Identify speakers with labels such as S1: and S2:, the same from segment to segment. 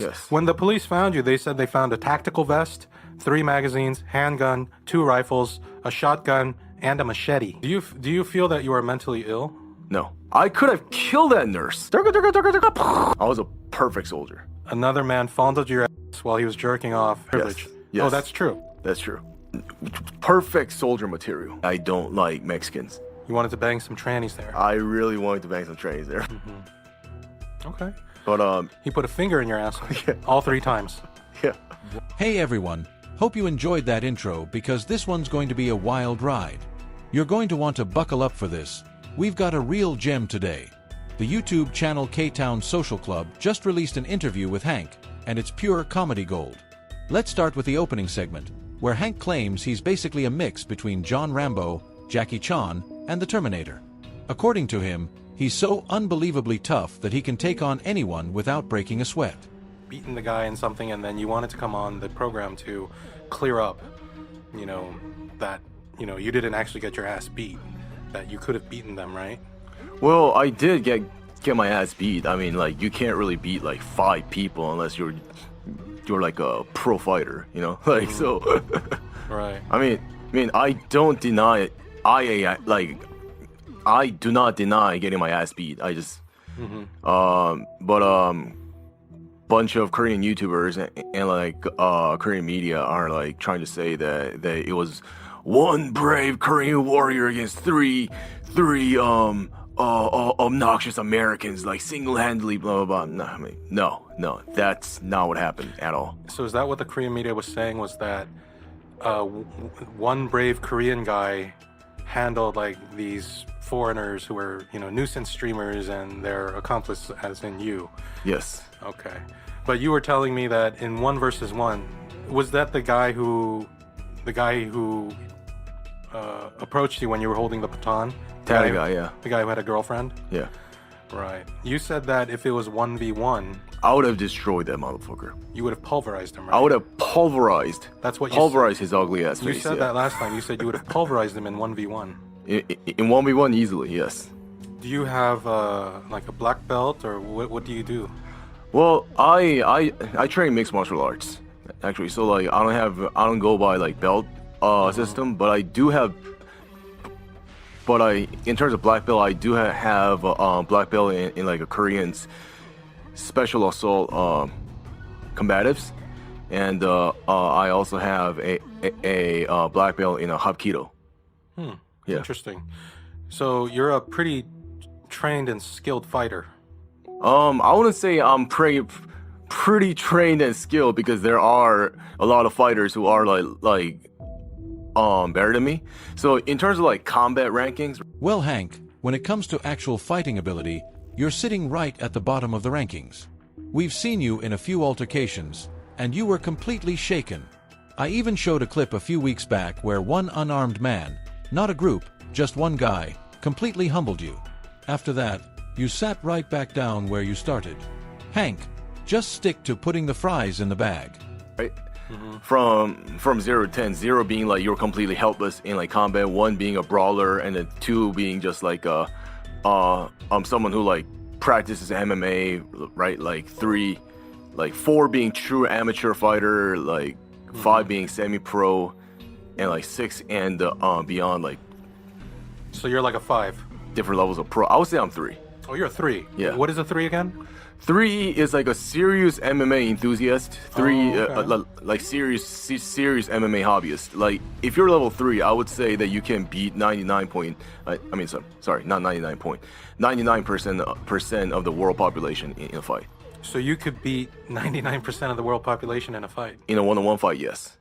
S1: Yes.
S2: When the police found you, they said they found a tactical vest, 3 magazines, handgun, 2 rifles, a shotgun, and a machete. Do you feel that you are mentally ill?
S1: No. I could have killed that nurse. I was a perfect soldier.
S2: Another man fondled your ass while he was jerking off. Privilege.
S1: Yes.
S2: Oh, that's true.
S1: That's true. Perfect soldier material. I don't like Mexicans.
S2: You wanted to bang some trannies there.
S1: I really wanted to bang some trannies there.
S2: Okay.
S1: But
S2: He put a finger in your asshole.
S1: Yeah.
S2: All 3 times.
S1: yeah.
S3: Hey everyone, hope you enjoyed that intro because this one's going to be a wild ride. You're going to want to buckle up for this. We've got a real gem today. The YouTube channel K-Town Social Club just released an interview with Hank, and it's pure comedy gold. Let's start with the opening segment, where Hank claims he's basically a mix between John Rambo, Jackie Chan, and the Terminator. According to him, he's so unbelievably tough that he can take on anyone without breaking a sweat.
S2: Beaten the guy in something, and then you wanted to come on the program to clear up, that, you didn't actually get your ass beat, that you could have beaten them, right?
S1: Well, I did get my ass beat. I mean, like, you can't really beat like 5 people unless you're like a pro fighter, like so.
S2: Right.
S1: I mean, I don't deny it. I do not deny getting my ass beat. I just, bunch of Korean YouTubers and like Korean media are like trying to say that it was one brave Korean warrior against three obnoxious Americans, like single-handedly, blah blah blah. No, that's not what happened at all.
S2: So is that what the Korean media was saying, was that one brave Korean guy handled like these foreigners who were, nuisance streamers and their accomplice as in you?
S1: Yes.
S2: Okay. But you were telling me that in 1 versus 1, was that the guy who approached you when you were holding the baton?
S1: That guy, yeah.
S2: The guy who had a girlfriend?
S1: Yeah.
S2: Right. You said that if it was 1v1,
S1: I would have destroyed that motherfucker.
S2: you would have pulverized him, right?
S1: I would have pulverized.
S2: That's what you
S1: pulverized his ugly ass
S2: You
S1: face.
S2: said
S1: yeah.
S2: that last time. You said you would have pulverized him in 1v1.
S1: In 1v1 easily, yes.
S2: Do you have like a black belt, or what do you do?
S1: Well, I train mixed martial arts, actually. So like I don't go by like belt system, but I do have. But in terms of black belt, I do have black belt in like a Korean's special assault combatives, and I also have a black belt in a Hapkido. Yeah.
S2: Interesting. So you're a pretty trained and skilled fighter.
S1: I wouldn't say I'm pretty trained and skilled, because there are a lot of fighters who are like better than me. So in terms of like combat rankings,
S3: Well, Hank, when it comes to actual fighting ability, you're sitting right at the bottom of the rankings. We've seen you in a few altercations, and you were completely shaken. I even showed a clip a few weeks back where one unarmed man, not a group, just one guy, completely humbled you. After that, you sat right back down where you started. Hank, just stick to putting the fries in the bag.
S1: right? From 0 to 10, 0 being like you're completely helpless in like combat, 1 being a brawler, and then 2 being just like someone who like practices MMA, right? Like 3, like 4 being true amateur fighter, like 5 being semi-pro, and like 6 and beyond, like
S2: So you're like a 5.
S1: different levels of pro. I would say I'm 3.
S2: Oh, you're a 3.
S1: Yeah.
S2: What is a 3 again?
S1: 3 is like a serious MMA enthusiast. 3
S2: okay.
S1: like serious MMA hobbyist. Like if you're level 3, I would say that you can beat 99% of the world population in a fight.
S2: So you could beat 99% of the world population in a fight.
S1: In a one-on-one fight, yes.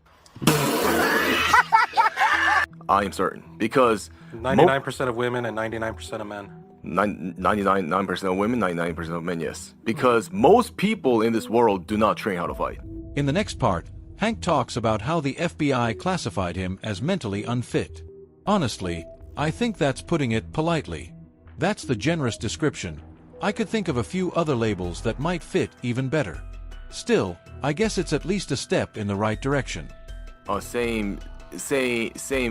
S1: I am certain, because
S2: 99% of women and 99% of men.
S1: 99% of women, 99% of men, yes. Because most people in this world do not train how to fight.
S3: In the next part, Hank talks about how the FBI classified him as mentally unfit. Honestly, I think that's putting it politely. That's the generous description. I could think of a few other labels that might fit even better. Still, I guess it's at least a step in the right direction.
S1: Same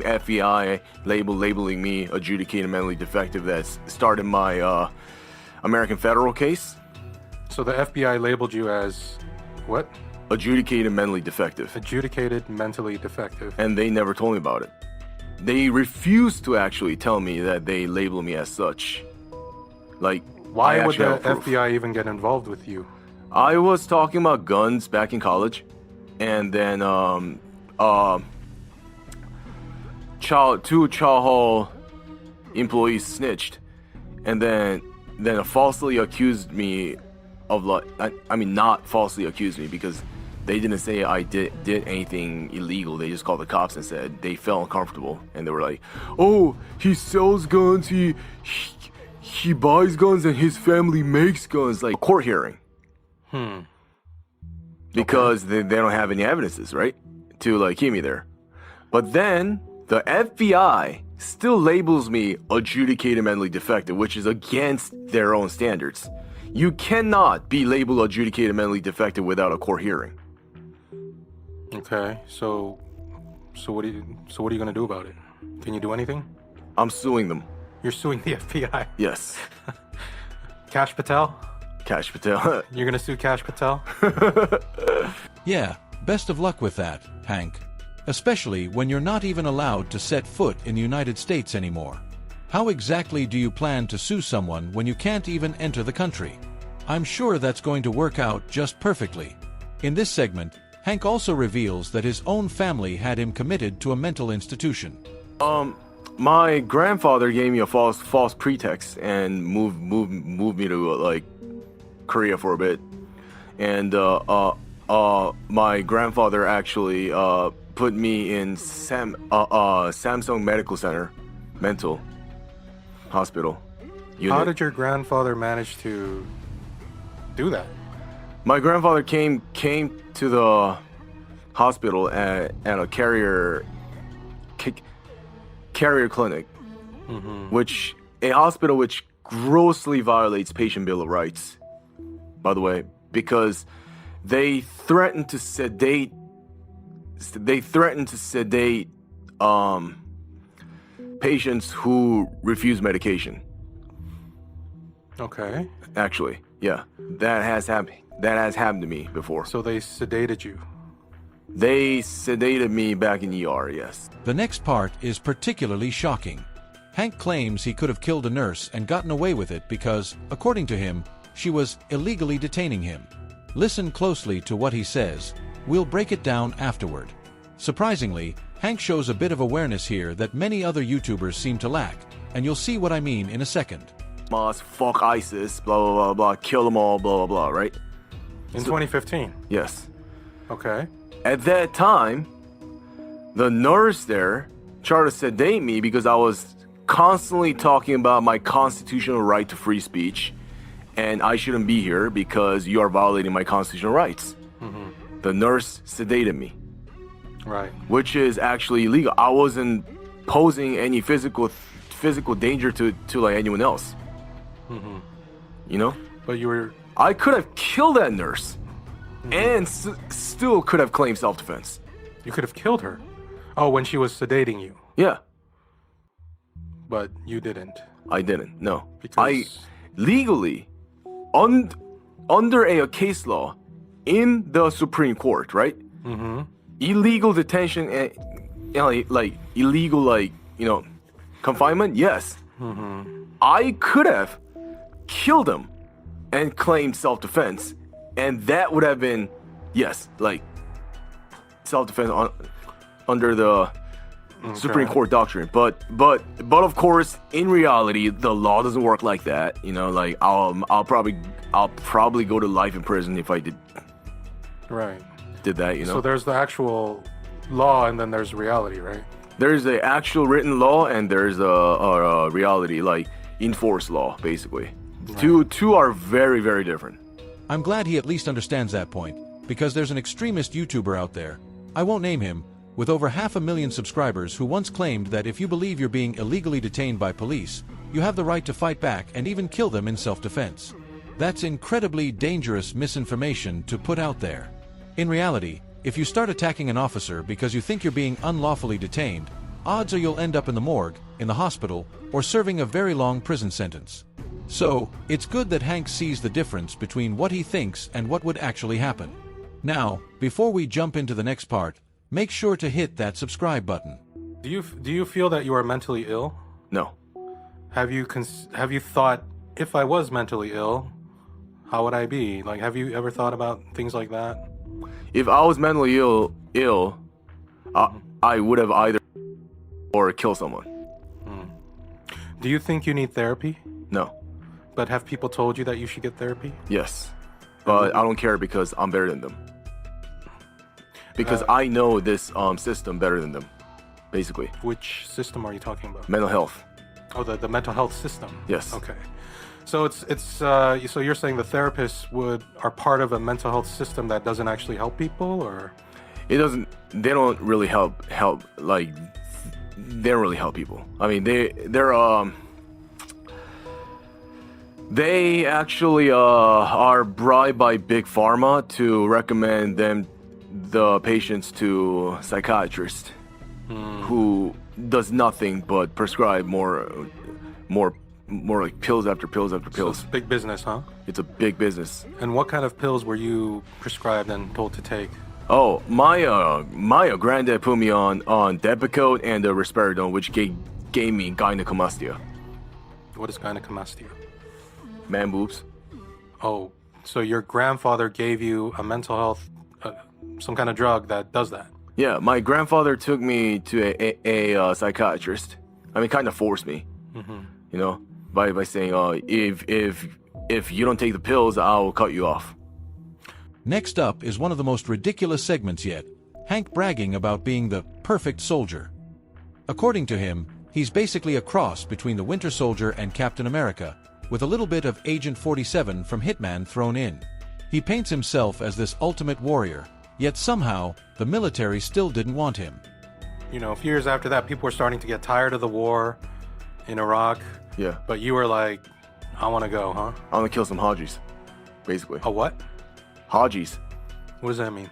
S1: FBI labeling me adjudicated mentally defective that started my American federal case.
S2: So the FBI labeled you as What?
S1: Adjudicated mentally defective.
S2: Adjudicated mentally defective.
S1: And they never told me about it. They refused to actually tell me that they label me as such. Like,
S2: Why would the
S1: have proof.
S2: FBI even get involved with you?
S1: I was talking about guns back in college, and then two Chow Hall employees snitched, and then falsely accused me of like I mean not falsely accused me because they didn't say I did anything illegal. They just called the cops and said they felt uncomfortable, and they were like, "Oh, he sells guns, he buys guns, and his family makes guns." Like court hearing. Because they don't have any evidences, right, to like keep me there. But then the FBI still labels me adjudicated mentally defective, which is against their own standards. You cannot be labeled adjudicated mentally defective without a court hearing.
S2: Okay, so what are you gonna do about it? Can you do anything?
S1: I'm suing them.
S2: You're suing the FBI.
S1: Yes.
S2: Cash Patel?
S1: Cash Patel.
S2: You're gonna sue Cash Patel?
S3: Yeah, best of luck with that, Hank. Especially when you're not even allowed to set foot in the United States anymore. How exactly do you plan to sue someone when you can't even enter the country? I'm sure that's going to work out just perfectly. In this segment, Hank also reveals that his own family had him committed to a mental institution.
S1: My grandfather gave me a false pretext and moved me to like Korea for a bit, and my grandfather actually put me in Samsung Medical Center, mental hospital unit.
S2: How did your grandfather manage to do that?
S1: My grandfather came to the hospital at a carrier clinic, which a hospital which grossly violates patient bill of rights, by the way, because they threatened to sedate patients who refuse medication.
S2: Okay.
S1: Actually, yeah, that has happened to me before.
S2: So they sedated you.
S1: They sedated me back in ER, yes.
S3: The next part is particularly shocking. Hank claims he could have killed a nurse and gotten away with it because, according to him, she was illegally detaining him. Listen closely to what he says. We'll break it down afterward. Surprisingly, Hank shows a bit of awareness here that many other YouTubers seem to lack, and you'll see what I mean in a second.
S1: Fuck ISIS, blah, blah, blah, blah, kill them all, blah, blah, blah, right?
S2: In 2015?
S1: Yes.
S2: Okay.
S1: At that time, the nurse there tried to sedate me because I was constantly talking about my constitutional right to free speech, and I shouldn't be here because you are violating my constitutional rights. The nurse sedated me.
S2: Right.
S1: Which is actually illegal. I wasn't posing any physical danger to like anyone else. You know?
S2: But you were...
S1: I could have killed that nurse and still could have claimed self-defense.
S2: You could have killed her. Oh, when she was sedating you.
S1: Yeah.
S2: But you didn't.
S1: I didn't, no.
S2: Because...
S1: I legally, under a case law in the Supreme Court, right? Illegal detention and like illegal, like, you know, confinement, yes. I could have killed him and claimed self-defense, and that would have been, yes, like self-defense under the Supreme Court doctrine. But of course, in reality, the law doesn't work like that. You know, like I'll probably go to life in prison if I did that. You know.
S2: So there's the actual law, and then there's reality, right?
S1: There's the actual written law, and there's a reality, like enforced law, basically. Right. Two are very, very different.
S3: I'm glad he at least understands that point, because there's an extremist YouTuber out there, I won't name him, with over 500,000 subscribers who once claimed that if you believe you're being illegally detained by police, you have the right to fight back and even kill them in self-defense. That's incredibly dangerous misinformation to put out there. In reality, if you start attacking an officer because you think you're being unlawfully detained, odds are you'll end up in the morgue, in the hospital, or serving a very long prison sentence. So, it's good that Hank sees the difference between what he thinks and what would actually happen. Now, before we jump into the next part, make sure to hit that subscribe button.
S2: Do you feel that you are mentally ill?
S1: No.
S2: Have you thought, if I was mentally ill, how would I be? Like, have you ever thought about things like that?
S1: If I was mentally ill, I would have either or killed someone.
S2: Do you think you need therapy?
S1: No.
S2: But have people told you that you should get therapy?
S1: Yes. But I don't care because I'm better than them. Because I know this system better than them, basically.
S2: Which system are you talking about?
S1: Mental health.
S2: Oh, the mental health system.
S1: Yes.
S2: Okay. So so you're saying the therapists are part of a mental health system that doesn't actually help people, or?
S1: They don't really help like they don't really help people. I mean they actually are bribed by big pharma to recommend the patients to psychiatrists who does nothing but prescribe more like pills after pills after pills.
S2: So it's big business, huh?
S1: It's a big business.
S2: And what kind of pills were you prescribed and told to take?
S1: Oh, my granddad put me on Depakote and risperidone, which gave me gynecomastia.
S2: What is gynecomastia?
S1: Man boobs.
S2: Oh, so your grandfather gave you a mental health, some kind of drug that does that?
S1: Yeah, my grandfather took me to a psychiatrist. I mean, kind of forced me. You know, by saying, if you don't take the pills, I'll cut you off.
S3: Next up is one of the most ridiculous segments yet, Hank bragging about being the perfect soldier. According to him, he's basically a cross between the Winter Soldier and Captain America, with a little bit of Agent 47 from Hitman thrown in. He paints himself as this ultimate warrior, yet somehow, the military still didn't want him.
S2: You know, a few years after that, people were starting to get tired of the war in Iraq.
S1: Yeah.
S2: But you were like, I want to go, huh?
S1: I want to kill some Hajis, basically.
S2: A what?
S1: Hajis.
S2: What does that mean?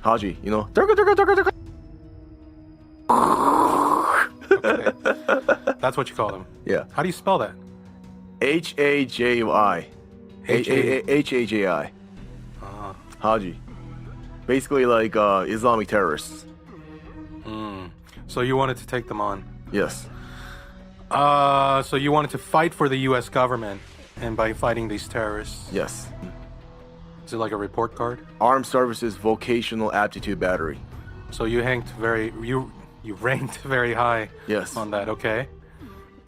S1: Haji, you know.
S2: Okay. That's what you call them.
S1: Yeah.
S2: How do you spell that?
S1: Haji. Haji. Haji. Basically like Islamic terrorists.
S2: So you wanted to take them on.
S1: Yes.
S2: So you wanted to fight for the U.S. government, and by fighting these terrorists.
S1: Yes.
S2: Is it like a report card?
S1: Armed Services Vocational Aptitude Battery.
S2: So you ranked very high.
S1: Yes.
S2: On that, okay.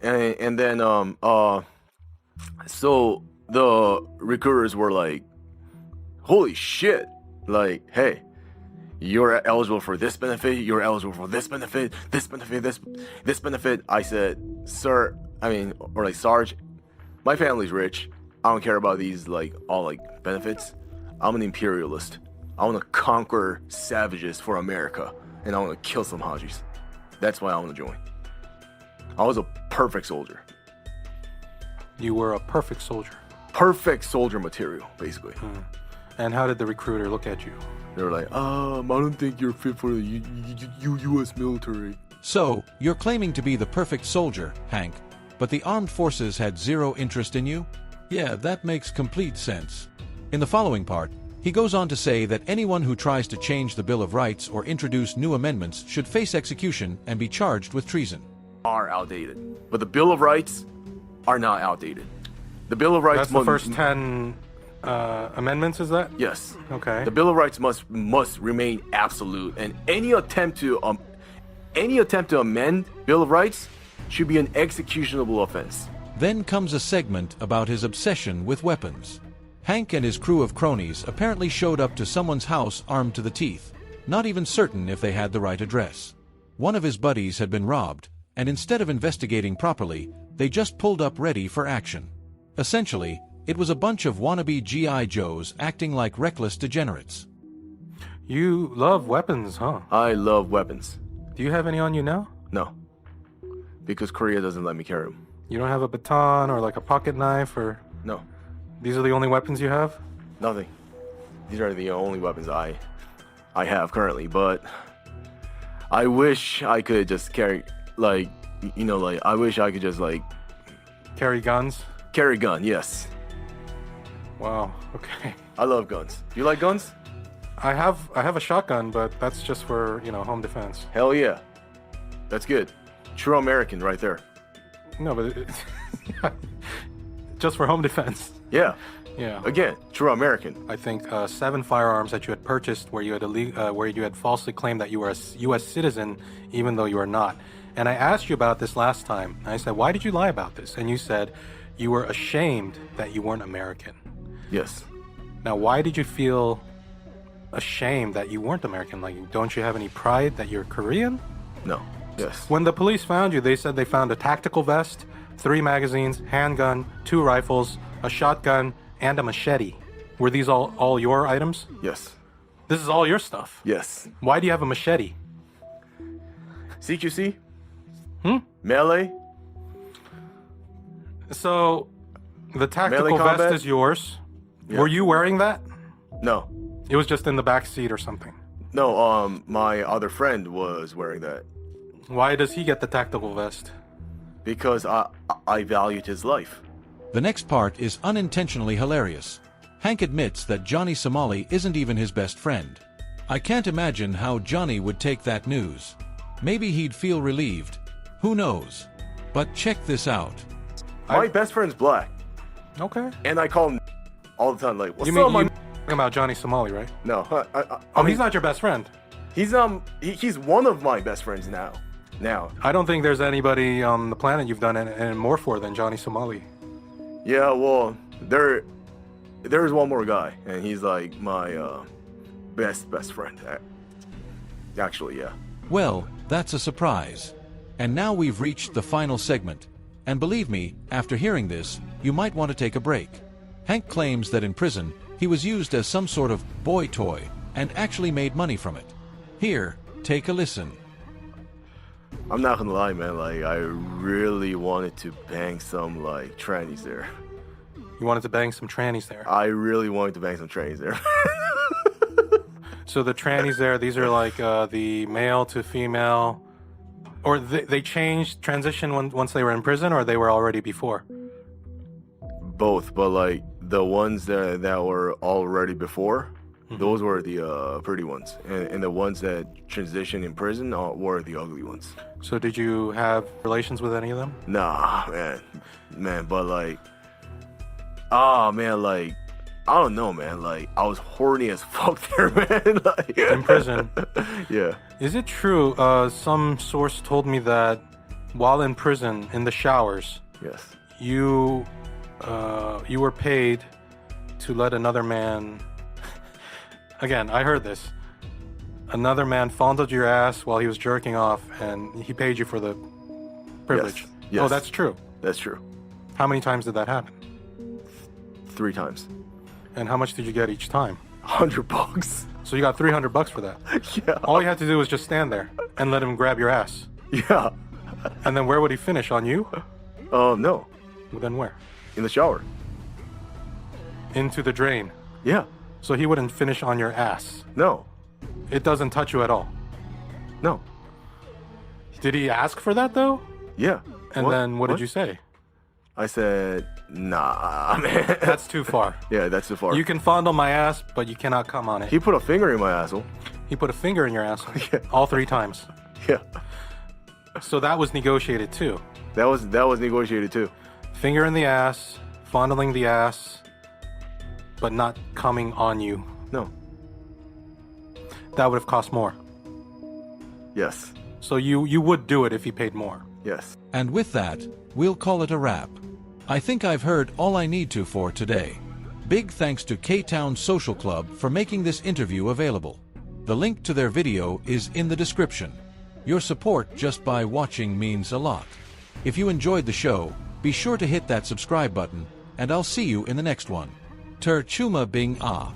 S1: And then so the recruiters were like, holy shit, like, hey, you're eligible for this benefit, you're eligible for this benefit, this benefit. I said, sir, or Sarge, my family's rich. I don't care about these all benefits. I'm an imperialist. I want to conquer savages for America, and I want to kill some Hajis. That's why I want to join. I was a perfect soldier.
S2: You were a perfect soldier.
S1: Perfect soldier material, basically.
S2: And how did the recruiter look at you?
S1: They were like, I don't think you're fit for the U.S. military.
S3: So, you're claiming to be the perfect soldier, Hank, but the armed forces had zero interest in you? Yeah, that makes complete sense. In the following part, he goes on to say that anyone who tries to change the Bill of Rights or introduce new amendments should face execution and be charged with treason.
S1: Are outdated. But the Bill of Rights are not outdated. The Bill of Rights...
S2: That's the first 10 amendments, is that?
S1: Yes.
S2: Okay.
S1: The Bill of Rights must remain absolute, and any attempt to amend Bill of Rights should be an executionable offense.
S3: Then comes a segment about his obsession with weapons. Hank and his crew of cronies apparently showed up to someone's house armed to the teeth, not even certain if they had the right address. One of his buddies had been robbed, and instead of investigating properly, they just pulled up ready for action. Essentially, it was a bunch of wannabe G.I. Joes acting like reckless degenerates.
S2: You love weapons, huh?
S1: I love weapons.
S2: Do you have any on you now?
S1: No. Because Korea doesn't let me carry them.
S2: You don't have a baton or like a pocket knife or...
S1: No.
S2: These are the only weapons you have?
S1: Nothing. These are the only weapons I have currently, but I wish I could just carry, I wish I could just,
S2: Carry guns?
S1: Carry gun, yes.
S2: Wow, okay.
S1: I love guns. Do you like guns?
S2: I have a shotgun, but that's just for, home defense.
S1: Hell yeah. That's good. True American right there.
S2: No, but just for home defense.
S1: Yeah.
S2: Yeah.
S1: Again, true American.
S2: I think 7 firearms that you had purchased where you had falsely claimed that you were a U.S. citizen, even though you are not. And I asked you about this last time. I said, why did you lie about this? And you said you were ashamed that you weren't American.
S1: Yes.
S2: Now, why did you feel ashamed that you weren't American? Like, don't you have any pride that you're Korean?
S1: No. Yes.
S2: When the police found you, they said they found a tactical vest, 3 magazines, handgun, 2 rifles, a shotgun, and a machete. Were these all your items?
S1: Yes.
S2: This is all your stuff?
S1: Yes.
S2: Why do you have a machete?
S1: CQC? Melee?
S2: So, the tactical
S1: Melee
S2: vest
S1: combat?
S2: is yours.
S1: Yeah.
S2: Were you wearing that?
S1: No.
S2: It was just in the back seat or something.
S1: No, my other friend was wearing that.
S2: Why does he get the tactical vest?
S1: Because I valued his life.
S3: The next part is unintentionally hilarious. Hank admits that Johnny Somali isn't even his best friend. I can't imagine how Johnny would take that news. Maybe he'd feel relieved. Who knows? But check this out.
S1: My best friend's black,
S2: Okay.
S1: and I call him all the time. Like, what's
S2: You
S1: up,
S2: mean
S1: my?
S2: talking about Johnny Somali, right?
S1: No,
S2: He's not your best friend.
S1: he's one of my best friends now. Now,
S2: I don't think there's anybody on the planet you've done any more for than Johnny Somali.
S1: yeah, well, there's one more guy, and he's like my best friend. Actually, yeah.
S3: Well, that's a surprise. And now we've reached the final segment. And believe me, after hearing this, you might want to take a break. Hank claims that in prison, he was used as some sort of boy toy and actually made money from it. Here, take a listen.
S1: I'm not gonna lie, man. Like, I really wanted to bang some like trannies there.
S2: You wanted to bang some trannies there.
S1: I really wanted to bang some trannies there.
S2: So the trannies there, these are like the male to female, or they changed, transition once they were in prison, or they were already before?
S1: Both, but like the ones that were already before, those were the pretty ones, and the ones that transitioned in prison were the ugly ones.
S2: So did you have relations with any of them?
S1: Nah, man, but like, man, like, I don't know, man. Like, I was horny as fuck there, man. Like,
S2: In prison?
S1: Yeah.
S2: Is it true, some source told me that while in prison, in the showers,
S1: Yes.
S2: you were paid to let another man... Again, I heard this. Another man fondled your ass while he was jerking off, and he paid you for the privilege.
S1: Yes.
S2: Oh, that's true.
S1: That's true.
S2: How many times did that happen?
S1: 3 times.
S2: And how much did you get each time?
S1: $100.
S2: So you got $300 for that.
S1: Yeah.
S2: All you had to do was just stand there and let him grab your ass.
S1: Yeah.
S2: And then where would he finish? On you?
S1: No.
S2: Well, then where?
S1: In the shower.
S2: Into the drain.
S1: Yeah.
S2: So he wouldn't finish on your ass.
S1: No.
S2: It doesn't touch you at all.
S1: No.
S2: Did he ask for that though?
S1: Yeah.
S2: And then what did you say?
S1: I said, nah, man.
S2: That's too far.
S1: Yeah, that's too far.
S2: You can fondle my ass, but you cannot come on it.
S1: He put a finger in my asshole.
S2: He put a finger in your asshole.
S1: Yeah.
S2: All 3 times.
S1: Yeah.
S2: So that was negotiated too.
S1: That was negotiated too.
S2: Finger in the ass, fondling the ass, but not coming on you.
S1: No.
S2: That would have cost more.
S1: Yes.
S2: So you would do it if he paid more.
S1: Yes.
S3: And with that, we'll call it a wrap. I think I've heard all I need to for today. Big thanks to K-Town Social Club for making this interview available. The link to their video is in the description. Your support just by watching means a lot. If you enjoyed the show, be sure to hit that subscribe button, and I'll see you in the next one. Ter Chuma Bing Ah.